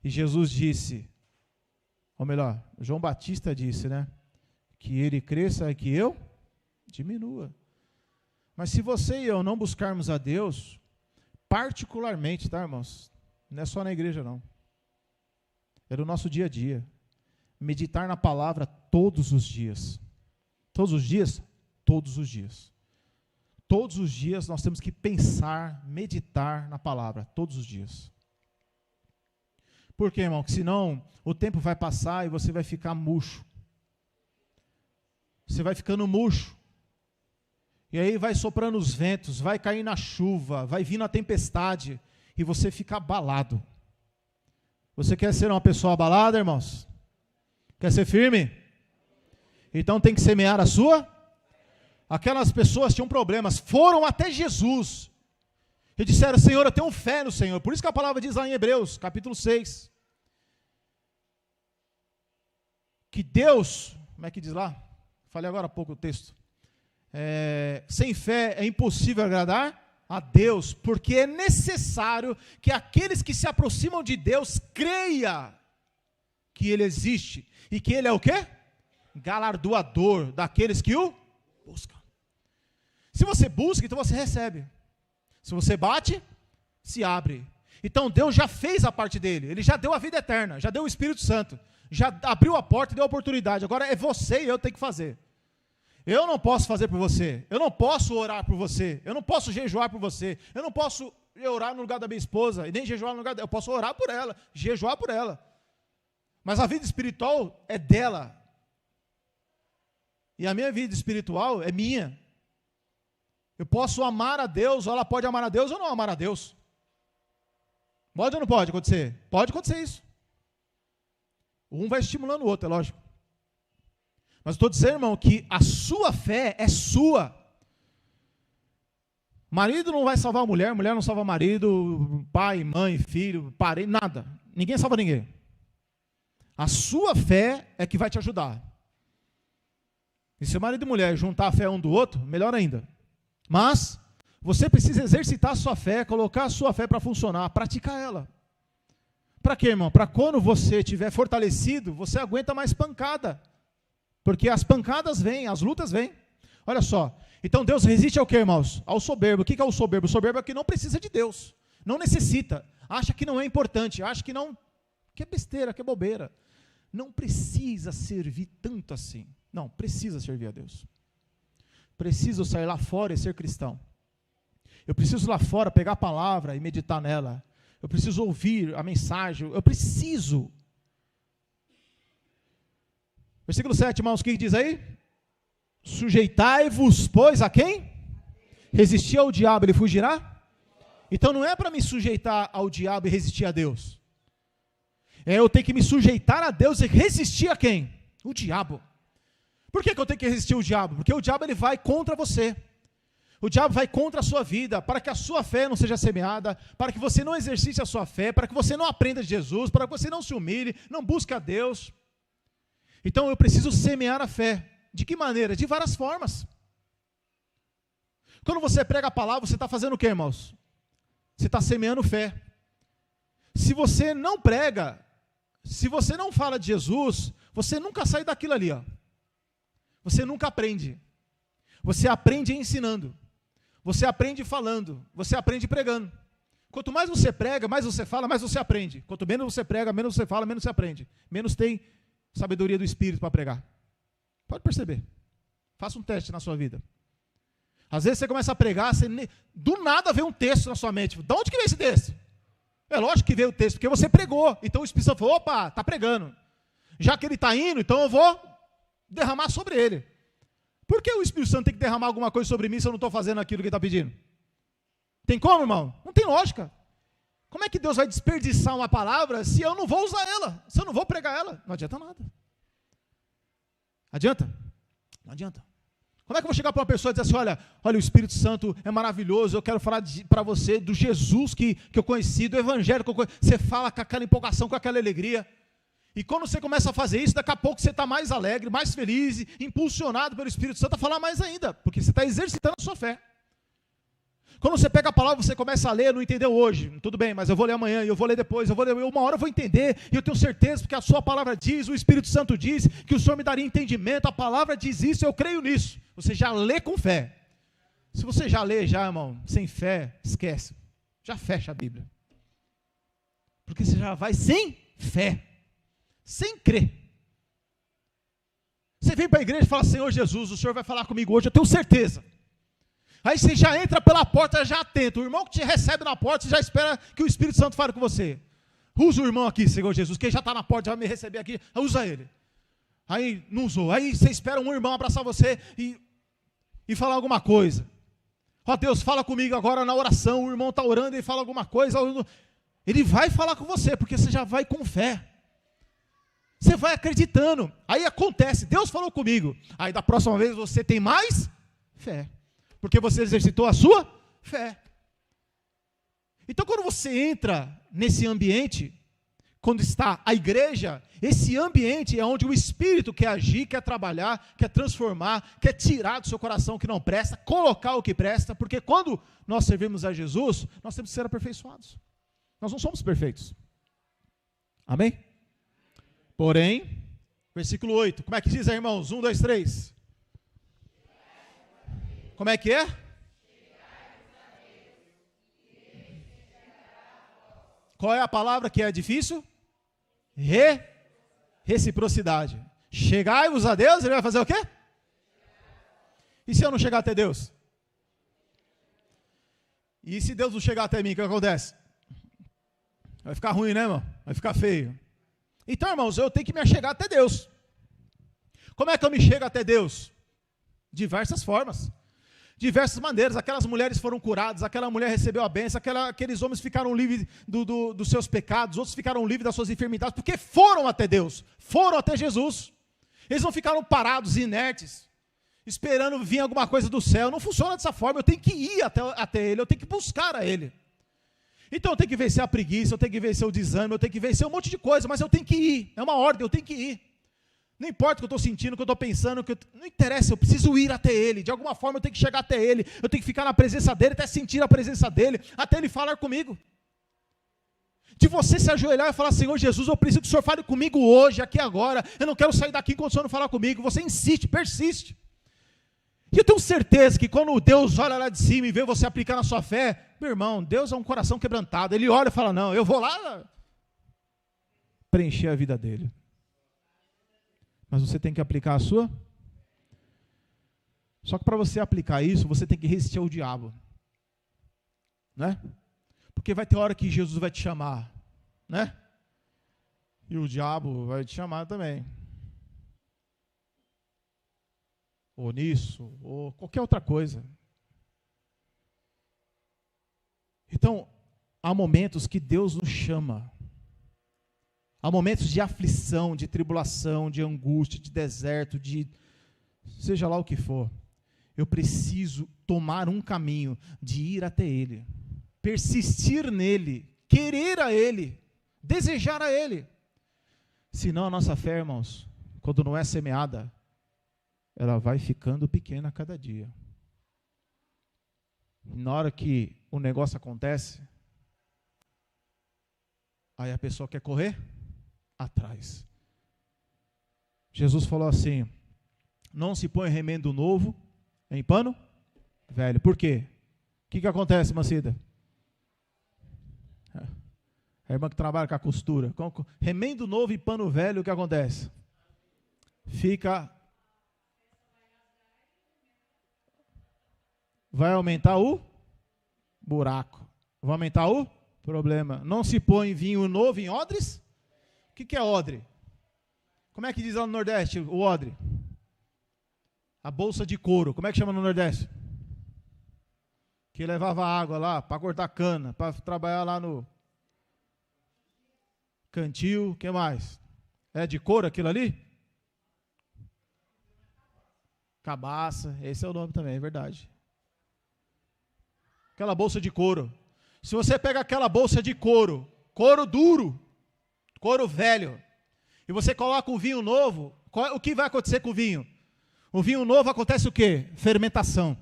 E Jesus disse, ou melhor, João Batista disse, né? Que ele cresça e que eu diminua. Mas se você e eu não buscarmos a Deus, particularmente, tá, irmãos? Não é só na igreja, não. É no nosso dia a dia. meditar na palavra todos os dias. Todos os dias? Todos os dias. Todos os dias nós temos que pensar, meditar na palavra, todos os dias. Por quê, irmão? Porque senão o tempo vai passar e você vai ficar murcho. Você vai ficando murcho. E aí vai soprando os ventos, vai cair na chuva, vai vir na tempestade e você fica abalado. Você quer ser uma pessoa abalada, irmãos? Quer ser firme? Então tem que semear a sua. Aquelas pessoas tinham problemas, foram até Jesus e disseram: Senhor, eu tenho fé no Senhor. Por isso que a palavra diz lá em Hebreus, capítulo 6, que Deus, como é que diz lá? Falei agora há pouco o texto. Sem fé é impossível agradar a Deus, porque é necessário que aqueles que se aproximam de Deus creia que Ele existe e que Ele é o quê? Galardoador daqueles que o buscam. Se você busca, então você recebe. Se você bate, se abre. Então Deus já fez a parte dele, Ele já deu a vida eterna, já deu o Espírito Santo, já abriu a porta e deu a oportunidade. Agora é você e eu tenho que fazer. Eu não posso fazer por você, eu não posso orar por você, eu não posso jejuar por você, eu não posso orar no lugar da minha esposa, e nem jejuar no lugar dela. Eu posso orar por ela, jejuar por ela. Mas a vida espiritual é dela. E a minha vida espiritual é minha. Eu posso amar a Deus, ou ela pode amar a Deus ou não amar a Deus. Pode ou não pode acontecer? Pode acontecer isso. Um vai estimulando o outro, é lógico. Mas estou dizendo, irmão, que a sua fé é sua. Marido não vai salvar a mulher não salva marido, pai, mãe, filho, parente, nada. Ninguém salva ninguém. A sua fé é que vai te ajudar. E se o marido e mulher juntar a fé um do outro, melhor ainda. Mas você precisa exercitar a sua fé, colocar a sua fé para funcionar, praticar ela. Para quê, irmão? Para quando você estiver fortalecido, você aguenta mais pancada. Porque as pancadas vêm, as lutas vêm. Olha só. Então Deus resiste ao quê, irmãos? Ao soberbo. O que é o soberbo? O soberbo é que não precisa de Deus. Não necessita. Acha que não é importante. Acha que não... Que é besteira, que é bobeira. Não precisa servir tanto assim. Não, precisa servir a Deus. Preciso sair lá fora e ser cristão. Eu preciso lá fora pegar a palavra e meditar nela. Eu preciso ouvir a mensagem. Eu preciso. Versículo 7, irmãos, o que diz aí? Sujeitai-vos, pois, a quem? Resistir ao diabo, ele fugirá? Então não é para me sujeitar ao diabo e resistir a Deus. Eu tenho que me sujeitar a Deus e resistir a quem? O diabo. Por que eu tenho que resistir ao diabo? Porque o diabo ele vai contra você. O diabo vai contra a sua vida, para que a sua fé não seja semeada, para que você não exercite a sua fé, para que você não aprenda de Jesus, para que você não se humilhe, não busque a Deus. Então eu preciso semear a fé. De que maneira? De várias formas. Quando você prega a palavra, você está fazendo o quê, irmãos? Você está semeando fé. Se você não prega, se você não fala de Jesus, você nunca sai daquilo ali, ó. Você nunca aprende. Você aprende ensinando. Você aprende falando. Você aprende pregando. Quanto mais você prega, mais você fala, mais você aprende. Quanto menos você prega, menos você fala, menos você aprende. Menos tem sabedoria do Espírito para pregar. Pode perceber. Faça um teste na sua vida. Às vezes você começa a pregar, do nada vem um texto na sua mente. De onde que veio esse texto? É lógico que veio o texto, porque você pregou. Então o Espírito Santo falou, opa, está pregando. Já que ele está indo, então eu vou derramar sobre ele. Por que o Espírito Santo tem que derramar alguma coisa sobre mim se eu não estou fazendo aquilo que ele está pedindo? Tem como, irmão? Não tem lógica. Como é que Deus vai desperdiçar uma palavra se eu não vou usar ela? Se eu não vou pregar ela? Não adianta nada. Adianta? Não adianta. Como é que eu vou chegar para uma pessoa e dizer assim, olha, o Espírito Santo é maravilhoso, eu quero falar para você do Jesus que eu conheci, do Evangelho que eu conheci. Você fala com aquela empolgação, com aquela alegria. E quando você começa a fazer isso, daqui a pouco você está mais alegre, mais feliz, impulsionado pelo Espírito Santo a falar mais ainda, porque você está exercitando a sua fé. Quando você pega a palavra, você começa a ler, não entendeu hoje, tudo bem, mas eu vou ler amanhã, eu vou ler depois, eu vou ler, uma hora eu vou entender, e eu tenho certeza, porque a sua palavra diz, o Espírito Santo diz, que o Senhor me daria entendimento, a palavra diz isso, eu creio nisso. Você já lê com fé. Se você já lê, irmão, sem fé, esquece, já fecha a Bíblia. Porque você já vai sem fé, sem crer. Você vem para a igreja e fala, Senhor Jesus, o Senhor vai falar comigo hoje, eu tenho certeza. Aí você já entra pela porta já atento. O irmão que te recebe na porta, você já espera que o Espírito Santo fale com você. Usa o irmão aqui, Senhor Jesus, quem já está na porta, já vai me receber aqui, usa ele. Aí não usou. Aí você espera um irmão abraçar você e falar alguma coisa. Ó Deus, fala comigo agora na oração. O irmão está orando e fala alguma coisa. Ele vai falar com você, porque você já vai com fé. Você vai acreditando. Aí acontece, Deus falou comigo. Aí da próxima vez você tem mais fé. Porque você exercitou a sua fé. Então quando você entra nesse ambiente, quando está a igreja, esse ambiente é onde o Espírito quer agir, quer trabalhar, quer transformar, quer tirar do seu coração o que não presta, colocar o que presta, porque quando nós servimos a Jesus, nós temos que ser aperfeiçoados. Nós não somos perfeitos. Amém? Porém, versículo 8, como é que diz aí, irmãos? 1, 2, 3. Como é que é? Qual é a palavra que é difícil? Reciprocidade. Chegai-vos a Deus, ele vai fazer o quê? E se eu não chegar até Deus? E se Deus não chegar até mim, o que acontece? Vai ficar ruim, né, irmão? Vai ficar feio. Então, irmãos, eu tenho que me achegar até Deus. Como é que eu me chego até Deus? Diversas formas. Diversas maneiras. Aquelas mulheres foram curadas, aquela mulher recebeu a bênção, aqueles homens ficaram livres dos seus pecados, outros ficaram livres das suas enfermidades, porque foram até Deus, foram até Jesus. Eles não ficaram parados, inertes, esperando vir alguma coisa do céu. Não funciona dessa forma. Eu tenho que ir até Ele, eu tenho que buscar a Ele. Então eu tenho que vencer a preguiça, eu tenho que vencer o desânimo, eu tenho que vencer um monte de coisa, mas eu tenho que ir. É uma ordem, eu tenho que ir. Não importa o que eu estou sentindo, o que eu estou pensando, não interessa, eu preciso ir até Ele. De alguma forma eu tenho que chegar até Ele, eu tenho que ficar na presença dEle, até sentir a presença dEle, até Ele falar comigo. De você se ajoelhar e falar, Senhor Jesus, eu preciso que o Senhor fale comigo hoje, aqui agora. Eu não quero sair daqui enquanto o Senhor não falar comigo. Você insiste, persiste. E eu tenho certeza que quando Deus olha lá de cima e vê você aplicar na sua fé, meu irmão, Deus é um coração quebrantado. Ele olha e fala, não, eu vou lá preencher a vida dele. Mas você tem que aplicar a sua. Só que para você aplicar isso, você tem que resistir ao diabo. Né? Porque vai ter hora que Jesus vai te chamar. Né? E o diabo vai te chamar também. Ou nisso, ou qualquer outra coisa. Então, há momentos que Deus nos chama. Há momentos de aflição, de tribulação, de angústia, de deserto, de seja lá o que for. Eu preciso tomar um caminho de ir até Ele, persistir nele, querer a Ele, desejar a Ele. Senão a nossa fé, irmãos, quando não é semeada, ela vai ficando pequena a cada dia. E na hora que o negócio acontece, aí a pessoa quer correr atrás. Jesus falou assim, não se põe remendo novo em pano velho. Por quê? O que acontece, Mancida? A irmã que trabalha com a costura. Remendo novo e pano velho, o que acontece? Vai aumentar o buraco. Vai aumentar o problema. Não se põe vinho novo em odres? O que é odre? Como é que diz lá no Nordeste o odre? A bolsa de couro. Como é que chama no Nordeste? Que levava água lá para cortar cana, para trabalhar lá no cantil. O que mais? É de couro aquilo ali? Cabaça. Esse é o nome também, é verdade. Aquela bolsa de couro. Se você pega aquela bolsa de couro, couro duro, couro velho, e você coloca um vinho novo, o que vai acontecer com o vinho? O vinho novo acontece o quê? Fermentação.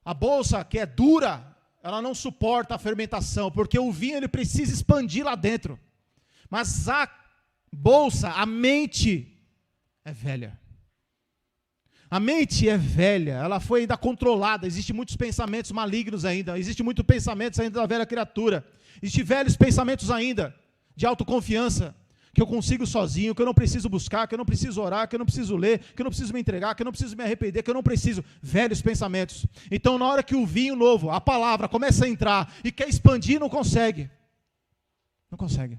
A bolsa que é dura, ela não suporta a fermentação, porque o vinho ele precisa expandir lá dentro. Mas a bolsa, a mente, é velha. A mente é velha, ela foi ainda controlada, existem muitos pensamentos malignos ainda, existem muitos pensamentos ainda da velha criatura, existem velhos pensamentos ainda, de autoconfiança, que eu consigo sozinho, que eu não preciso buscar, que eu não preciso orar, que eu não preciso ler, que eu não preciso me entregar, que eu não preciso me arrepender, que eu não preciso. Velhos pensamentos. Então, na hora que o vinho novo, a palavra, começa a entrar e quer expandir, não consegue. Não consegue.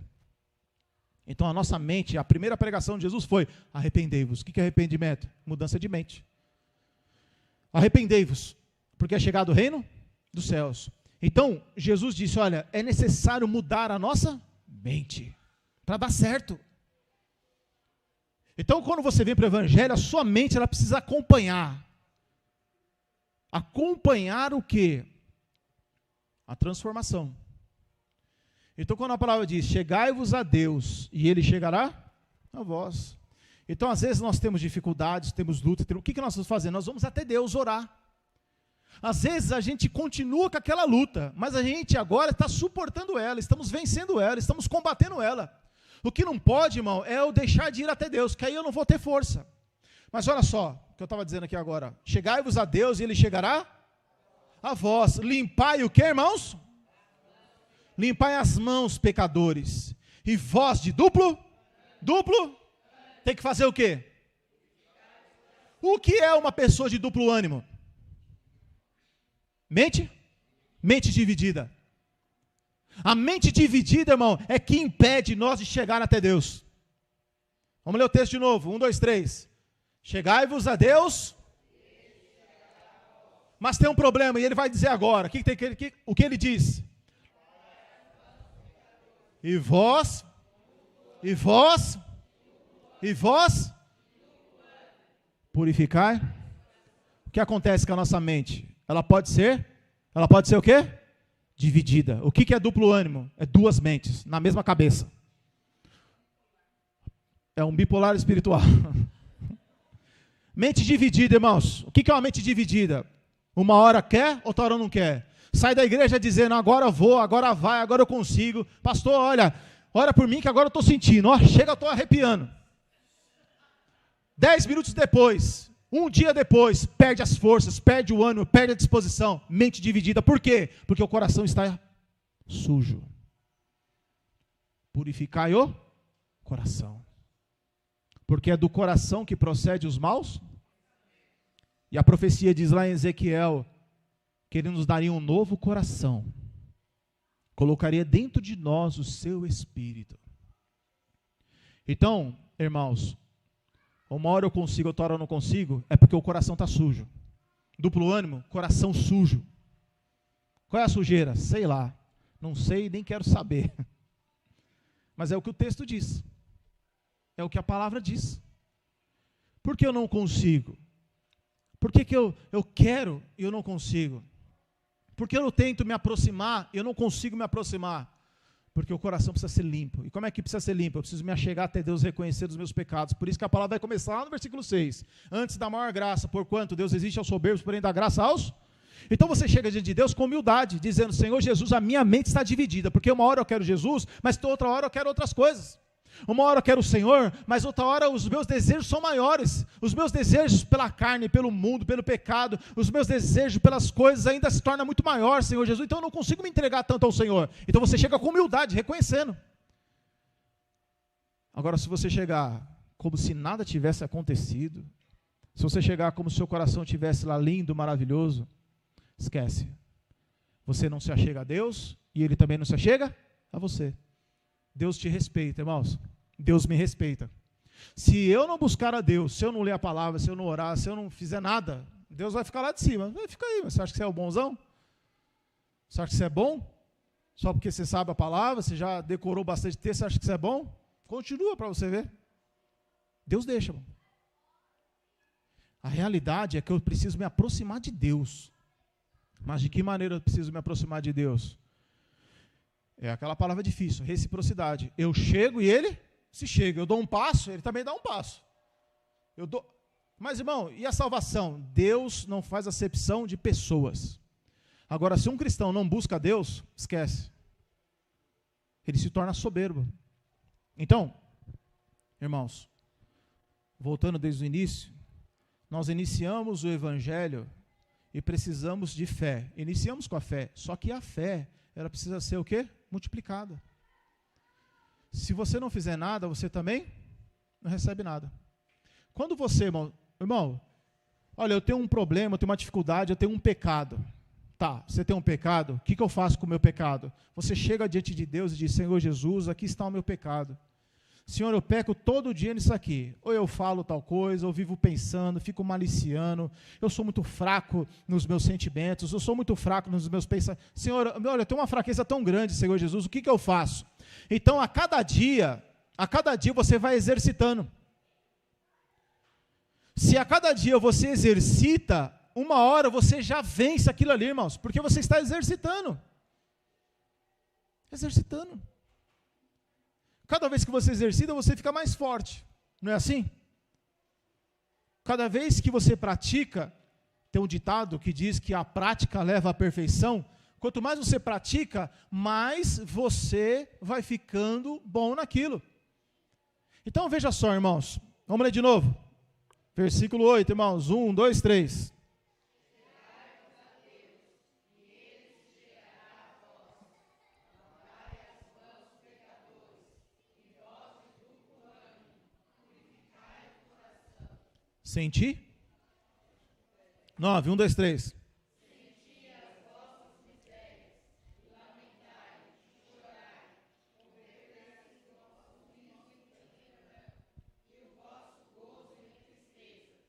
Então, a nossa mente, a primeira pregação de Jesus foi: arrependei-vos. O que é arrependimento? Mudança de mente. Arrependei-vos, porque é chegado o reino dos céus. Então, Jesus disse: olha, é necessário mudar a nossa mente para dar certo. Então, quando você vem para o Evangelho, a sua mente ela precisa acompanhar. Acompanhar o quê? A transformação. Então, quando a palavra diz: chegai-vos a Deus, e Ele chegará a vós. Então, às vezes nós temos dificuldades, temos luta, o que nós vamos fazer? Nós vamos até Deus orar. Às vezes a gente continua com aquela luta, mas a gente agora está suportando ela, estamos vencendo ela, estamos combatendo ela. O que não pode, irmão, é eu deixar de ir até Deus, que aí eu não vou ter força. Mas olha só, o que eu estava dizendo aqui agora: chegai-vos a Deus e Ele chegará a vós. Limpai o que, irmãos? Limpai as mãos, pecadores. E vós de duplo, tem que fazer o quê? O que é uma pessoa de duplo ânimo? Mente dividida. A mente dividida, irmão, é que impede nós de chegar até Deus. Vamos ler o texto de novo, 1, 2, 3. Chegai-vos a Deus. Mas tem um problema, e ele vai dizer agora, o que ele diz? E vós, purificai. O que acontece com a nossa mente? Ela pode ser o quê? Dividida. O que é duplo ânimo? É duas mentes, na mesma cabeça. É um bipolar espiritual. Mente dividida, irmãos. O que é uma mente dividida? Uma hora quer, outra hora não quer. Sai da igreja dizendo: agora eu vou, agora vai, agora eu consigo. Pastor, olha, ora por mim que agora eu estou sentindo. Ó, chega, eu estou arrepiando. 10 minutos depois, um dia depois, perde as forças, perde o ânimo, perde a disposição. Mente dividida. Por quê? Porque o coração está sujo. Purificai o coração. Porque é do coração que procede os maus. E a profecia diz lá em Ezequiel que Ele nos daria um novo coração. Colocaria dentro de nós o seu Espírito. Então, irmãos, uma hora eu consigo, outra hora eu não consigo, é porque o coração está sujo. Duplo ânimo, coração sujo. Qual é a sujeira? Sei lá. Não sei, nem quero saber. Mas é o que o texto diz. É o que a palavra diz. Por que eu não consigo? Por que eu quero e eu não consigo? Por que eu tento me aproximar e eu não consigo me aproximar? Porque o coração precisa ser limpo. E como é que precisa ser limpo? Eu preciso me achegar até Deus, reconhecer os meus pecados. Por isso que a palavra vai começar lá no versículo 6. Antes da maior graça, porquanto Deus existe aos soberbos, porém dá graça aos... Então você chega diante de Deus com humildade, dizendo: Senhor Jesus, a minha mente está dividida, porque uma hora eu quero Jesus, mas outra hora eu quero outras coisas. Uma hora eu quero o Senhor, mas outra hora os meus desejos são maiores. Os meus desejos pela carne, pelo mundo, pelo pecado, os meus desejos pelas coisas ainda se tornam muito maior, Senhor Jesus. Então eu não consigo me entregar tanto ao Senhor. Então você chega com humildade, reconhecendo. Agora, se você chegar como se nada tivesse acontecido, se você chegar como se seu coração estivesse lá lindo, maravilhoso, esquece. Você não se achega a Deus e Ele também não se achega a você. Deus te respeita, irmãos. Deus me respeita. Se eu não buscar a Deus, se eu não ler a palavra, se eu não orar, se eu não fizer nada, Deus vai ficar lá de cima. Vai ficar aí, você acha que você é o bonzão? Você acha que você é bom? Só porque você sabe a palavra, você já decorou bastante texto, você acha que você é bom? Continua para você ver. Deus deixa, irmão. A realidade é que eu preciso me aproximar de Deus. Mas de que maneira eu preciso me aproximar de Deus? É aquela palavra difícil, reciprocidade. Eu chego e Ele se chega. Eu dou um passo, Ele também dá um passo. Mas, irmão, e a salvação? Deus não faz acepção de pessoas. Agora, se um cristão não busca Deus, esquece. Ele se torna soberbo. Então, irmãos, voltando desde o início, nós iniciamos o Evangelho e precisamos de fé. Iniciamos com a fé, só que a fé, ela precisa ser o quê? Multiplicada. se você não fizer nada, você também não recebe nada. Quando você, irmão, olha, eu tenho um problema, eu tenho uma dificuldade, eu tenho um pecado. Tá, você tem um pecado, o que eu faço com o meu pecado? Você chega diante de Deus e diz, Senhor Jesus, aqui está o meu pecado. Senhor, eu peco todo dia nisso aqui. Ou eu falo tal coisa, ou vivo pensando, fico maliciando, eu sou muito fraco nos meus sentimentos, eu sou muito fraco nos meus pensamentos. Senhor, olha, eu tenho uma fraqueza tão grande, Senhor Jesus, o que eu faço? Então, a cada dia você vai exercitando. Se a cada dia você exercita, uma hora você já vence aquilo ali, irmãos, porque você está exercitando. Exercitando. Cada vez que você exercita, você fica mais forte. Não é assim? Cada vez que você pratica, tem um ditado que diz que a prática leva à perfeição. Quanto mais você pratica, mais você vai ficando bom naquilo. Então veja só, irmãos. Vamos ler de novo. Versículo 8, irmãos. 1, 2, 3. Senti? 9, 1, 2, 3. Senti as vossas misérias, lamentai, chorai, obedeçai o vosso vinho e o vosso gozo em tristeza.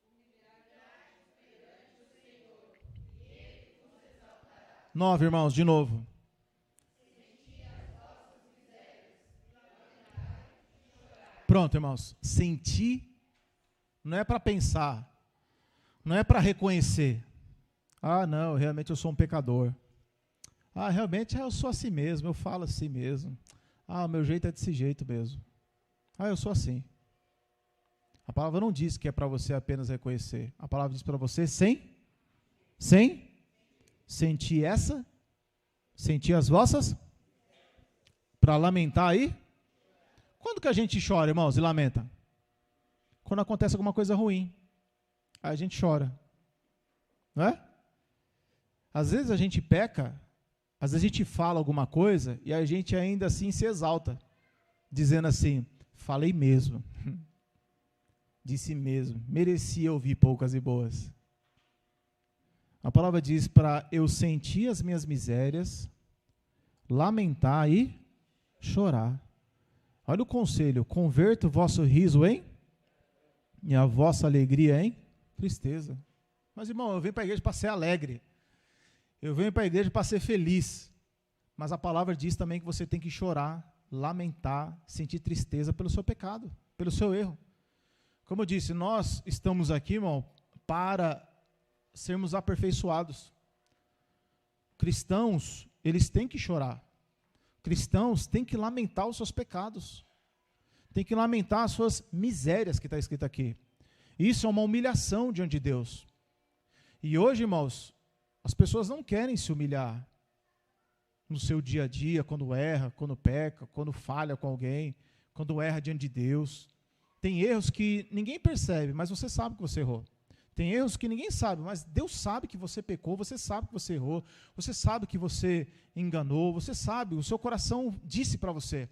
Humilhai perante o Senhor, e Ele vos exaltará. 9, irmãos, de novo. Senti as vossas misérias, lamentai, chorai. Pronto, irmãos. Sentir não é para pensar, não é para reconhecer. Ah, não, realmente eu sou um pecador. Ah, realmente eu sou assim mesmo, eu falo assim mesmo. Ah, o meu jeito é desse jeito mesmo. Ah, eu sou assim. A palavra não diz que é para você apenas reconhecer. A palavra diz para você sentir as vossas, para lamentar aí. Quando que a gente chora, irmãos, e lamenta? Quando acontece alguma coisa ruim, aí a gente chora, não é? Às vezes a gente peca, às vezes a gente fala alguma coisa e a gente ainda assim se exalta, dizendo assim, falei mesmo, disse mesmo, merecia ouvir poucas e boas. A palavra diz para eu sentir as minhas misérias, lamentar e chorar. Olha o conselho, converta o vosso riso em e a vossa alegria em tristeza. Mas, irmão, eu venho para a igreja para ser alegre. Eu venho para a igreja para ser feliz. Mas a palavra diz também que você tem que chorar, lamentar, sentir tristeza pelo seu pecado, pelo seu erro. Como eu disse, nós estamos aqui, irmão, para sermos aperfeiçoados. Cristãos, eles têm que chorar. Cristãos têm que lamentar os seus pecados. Tem que lamentar as suas misérias, que está escrito aqui. Isso é uma humilhação diante de Deus. E hoje, irmãos, as pessoas não querem se humilhar no seu dia a dia, quando erra, quando peca, quando falha com alguém, quando erra diante de Deus. Tem erros que ninguém percebe, mas você sabe que você errou. Tem erros que ninguém sabe, mas Deus sabe que você pecou, você sabe que você errou, você sabe que você enganou, você sabe, o seu coração disse para você.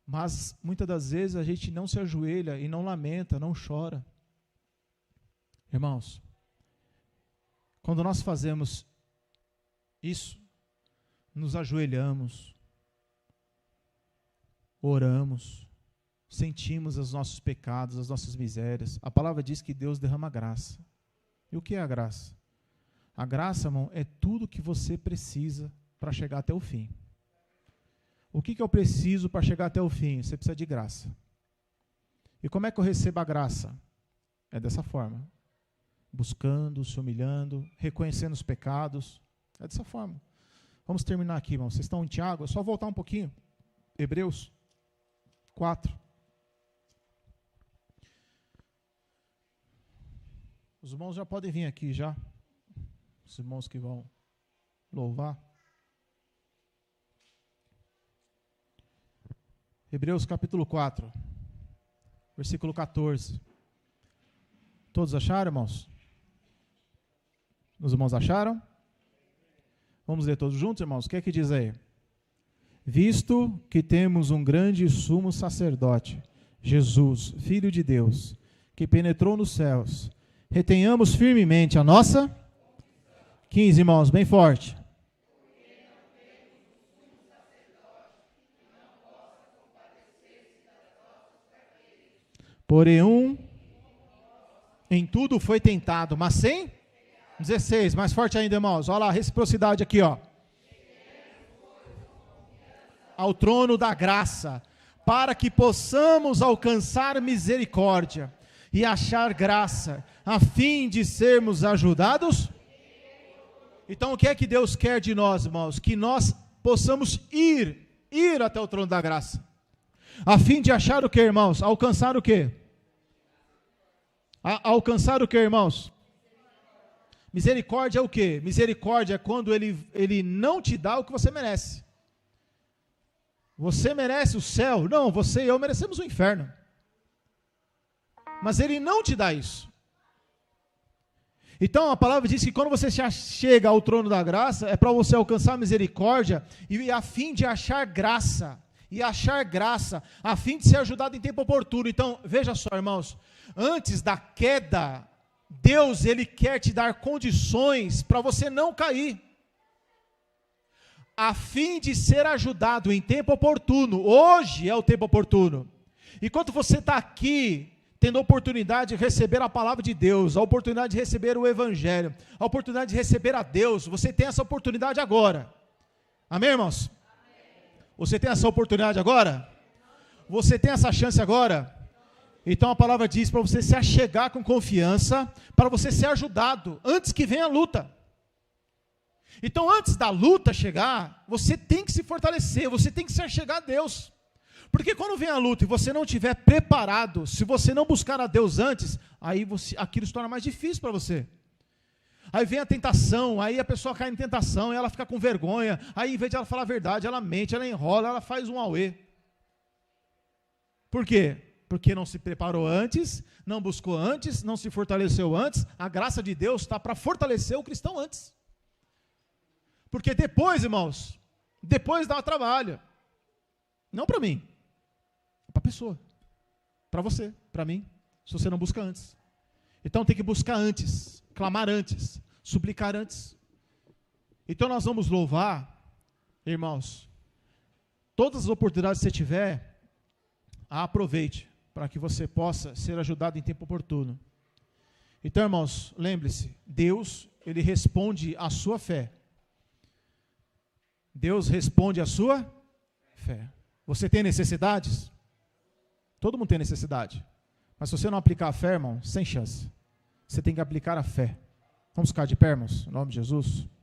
Mas, muitas das vezes, a gente não se ajoelha e não lamenta, não chora. Irmãos, quando nós fazemos isso, nos ajoelhamos, oramos, sentimos os nossos pecados, as nossas misérias. A palavra diz que Deus derrama graça. E o que é a graça? A graça, irmão, é tudo que você precisa para chegar até o fim. O que eu preciso para chegar até o fim? Você precisa de graça. E como é que eu recebo a graça? É dessa forma. Buscando, se humilhando, reconhecendo os pecados. É dessa forma. Vamos terminar aqui, irmão. Vocês estão em Tiago? É só voltar um pouquinho. Hebreus 4. Os irmãos já podem vir aqui já. Os irmãos que vão louvar. Hebreus capítulo 4, versículo 14. Todos acharam, irmãos? Os irmãos acharam? Vamos ler todos juntos, irmãos? O que é que diz aí? visto que temos um grande sumo sacerdote, Jesus, Filho de Deus, que penetrou nos céus, retenhamos firmemente a nossa... 15, irmãos, bem forte. Porém, em tudo foi tentado, mas sem... 16, mais forte ainda, irmãos. Olha lá, reciprocidade aqui, ó. Ao trono da graça, para que possamos alcançar misericórdia e achar graça, a fim de sermos ajudados. Então, o que é que Deus quer de nós, irmãos? Que nós possamos ir até o trono da graça, a fim de achar o que, irmãos? Alcançar o que? Alcançar o que, irmãos? Misericórdia é o que? Misericórdia é quando ele não te dá o que você merece. Você merece o céu? Não, você e eu merecemos o inferno. Mas ele não te dá isso. Então a palavra diz que quando você chega ao trono da graça, é para você alcançar misericórdia e a fim de achar graça. E achar graça, a fim de ser ajudado em tempo oportuno. Então, veja só, irmãos, antes da queda, Deus, Ele quer te dar condições para você não cair, a fim de ser ajudado em tempo oportuno. Hoje é o tempo oportuno. Enquanto você está aqui, tendo a oportunidade de receber a palavra de Deus, a oportunidade de receber o Evangelho, a oportunidade de receber a Deus, você tem essa oportunidade agora. Amém, irmãos? Você tem essa oportunidade agora? Você tem essa chance agora? Então a palavra diz para você se achegar com confiança, para você ser ajudado, antes que venha a luta. Então antes da luta chegar, você tem que se fortalecer, você tem que se achegar a Deus. Porque quando vem a luta e você não estiver preparado, se você não buscar a Deus antes, aí aquilo se torna mais difícil para você. Aí vem a tentação, aí a pessoa cai em tentação, e ela fica com vergonha, aí em vez de ela falar a verdade, ela mente, ela enrola, ela faz um auê. Por quê? Porque não se preparou antes, não buscou antes, não se fortaleceu antes. A graça de Deus está para fortalecer o cristão antes. Porque depois, irmãos, depois dá trabalho. Não para mim, para a pessoa, para você, para mim, se você não busca antes. Então tem que buscar antes, clamar antes, suplicar antes. Então nós vamos louvar, irmãos, todas as oportunidades que você tiver, aproveite, para que você possa ser ajudado em tempo oportuno. Então, irmãos, lembre-se, Deus, Ele responde à sua fé. Deus responde à sua fé. Você tem necessidades? Todo mundo tem necessidade. Mas se você não aplicar a fé, irmão, sem chance. Você tem que aplicar a fé. Vamos ficar de pé, irmãos, em nome de Jesus.